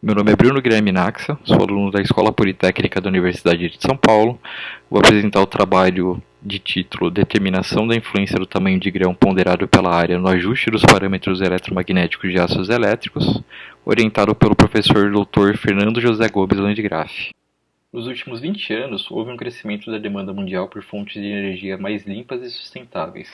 Meu nome é Bruno Guilherme Naxa, sou aluno da Escola Politécnica da Universidade de São Paulo. Vou apresentar o trabalho de título Determinação da influência do tamanho de grão ponderado pela área no ajuste dos parâmetros eletromagnéticos de aços elétricos, orientado pelo professor Dr. Fernando José Gomes Landgraf. Nos últimos 20 anos, houve um crescimento da demanda mundial por fontes de energia mais limpas e sustentáveis.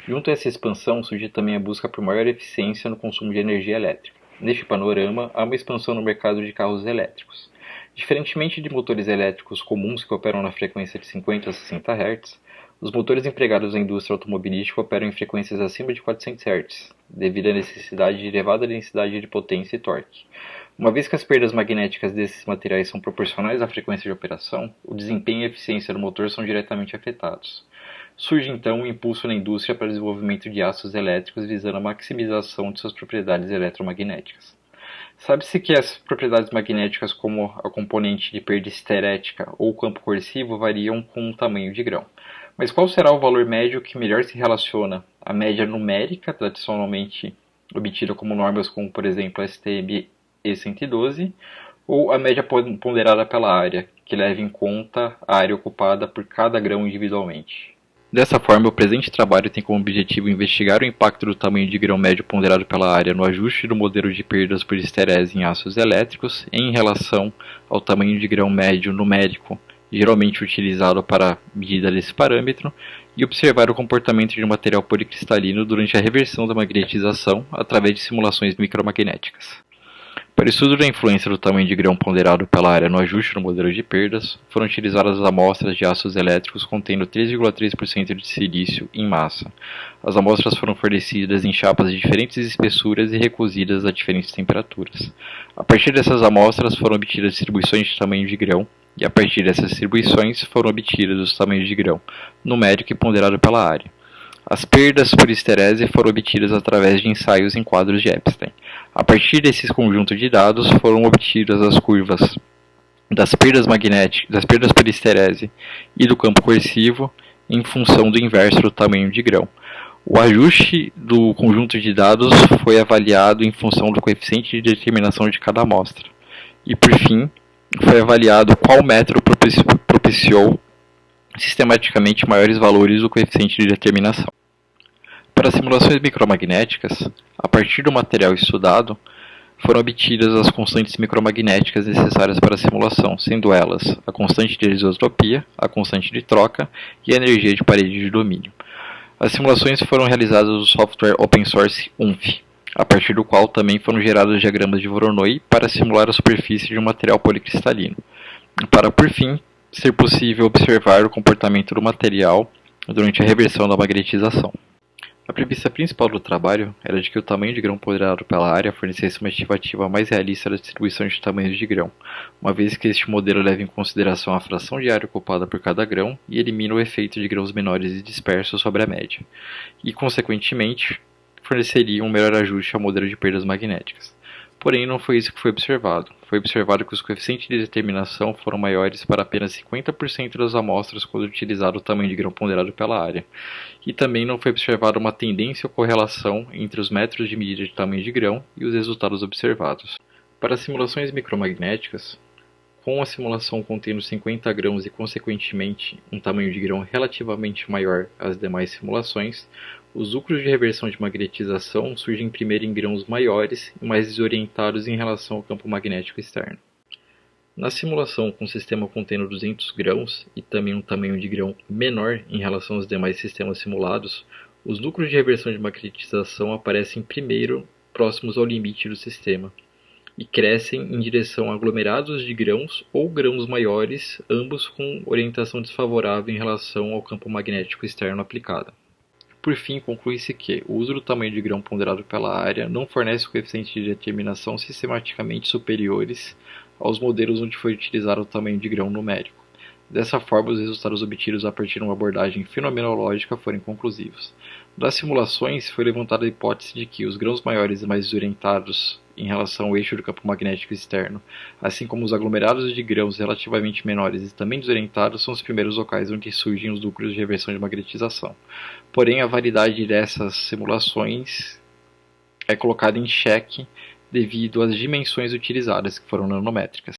Junto a essa expansão, surge também a busca por maior eficiência no consumo de energia elétrica. Neste panorama, há uma expansão no mercado de carros elétricos. Diferentemente de motores elétricos comuns que operam na frequência de 50 a 60 Hz, os motores empregados na indústria automobilística operam em frequências acima de 400 Hz, devido à necessidade de elevada densidade de potência e torque. Uma vez que as perdas magnéticas desses materiais são proporcionais à frequência de operação, o desempenho e a eficiência do motor são diretamente afetados. Surge então um impulso na indústria para o desenvolvimento de aços elétricos visando a maximização de suas propriedades eletromagnéticas. Sabe-se que as propriedades magnéticas, como a componente de perda esterética ou o campo coercivo, variam com o tamanho de grão. Mas qual será o valor médio que melhor se relaciona à média numérica, tradicionalmente obtida como normas como, por exemplo, a STM E112, ou a média ponderada pela área, que leva em conta a área ocupada por cada grão individualmente? Dessa forma, o presente trabalho tem como objetivo investigar o impacto do tamanho de grão médio ponderado pela área no ajuste do modelo de perdas por esterese em aços elétricos em relação ao tamanho de grão médio numérico, geralmente utilizado para a medida desse parâmetro, e observar o comportamento de um material policristalino durante a reversão da magnetização através de simulações micromagnéticas. Para o estudo da influência do tamanho de grão ponderado pela área no ajuste do modelo de perdas, foram utilizadas amostras de aços elétricos contendo 3,3% de silício em massa. As amostras foram fornecidas em chapas de diferentes espessuras e recozidas a diferentes temperaturas. A partir dessas amostras foram obtidas distribuições de tamanho de grão, e a partir dessas distribuições foram obtidos os tamanhos de grão numérico e ponderado pela área. As perdas por esterese foram obtidas através de ensaios em quadros de Epstein. A partir desses conjuntos de dados foram obtidas as curvas das perdas magnéticas, das perdas por esterese e do campo coercivo em função do inverso do tamanho de grão. O ajuste do conjunto de dados foi avaliado em função do coeficiente de determinação de cada amostra. E por fim, foi avaliado qual método propiciou sistematicamente maiores valores do coeficiente de determinação. Para simulações micromagnéticas, a partir do material estudado, foram obtidas as constantes micromagnéticas necessárias para a simulação, sendo elas a constante de anisotropia, a constante de troca e a energia de parede de domínio. As simulações foram realizadas no software open source UNF, a partir do qual também foram gerados diagramas de Voronoi para simular a superfície de um material policristalino, para, por fim, ser possível observar o comportamento do material durante a reversão da magnetização. A premissa principal do trabalho era de que o tamanho de grão ponderado pela área fornecesse uma estimativa mais realista da distribuição de tamanhos de grão, uma vez que este modelo leva em consideração a fração de área ocupada por cada grão e elimina o efeito de grãos menores e dispersos sobre a média, e, consequentemente, forneceria um melhor ajuste ao modelo de perdas magnéticas. Porém, não foi isso que foi observado. Foi observado que os coeficientes de determinação foram maiores para apenas 50% das amostras quando utilizado o tamanho de grão ponderado pela área. E também não foi observada uma tendência ou correlação entre os métodos de medida de tamanho de grão e os resultados observados. Para simulações micromagnéticas, com a simulação contendo 50 grãos e, consequentemente, um tamanho de grão relativamente maior às demais simulações, os lucros de reversão de magnetização surgem primeiro em grãos maiores e mais desorientados em relação ao campo magnético externo. Na simulação com sistema contendo 200 grãos e também um tamanho de grão menor em relação aos demais sistemas simulados, os lucros de reversão de magnetização aparecem primeiro próximos ao limite do sistema e crescem em direção a aglomerados de grãos ou grãos maiores, ambos com orientação desfavorável em relação ao campo magnético externo aplicado. Por fim, conclui-se que o uso do tamanho de grão ponderado pela área não fornece coeficientes de determinação sistematicamente superiores aos modelos onde foi utilizado o tamanho de grão numérico. Dessa forma, os resultados obtidos a partir de uma abordagem fenomenológica foram inconclusivos. Das simulações, foi levantada a hipótese de que os grãos maiores e mais desorientados em relação ao eixo do campo magnético externo, assim como os aglomerados de grãos relativamente menores e também desorientados, são os primeiros locais onde surgem os núcleos de reversão de magnetização. Porém, a validade dessas simulações é colocada em xeque devido às dimensões utilizadas, que foram nanométricas.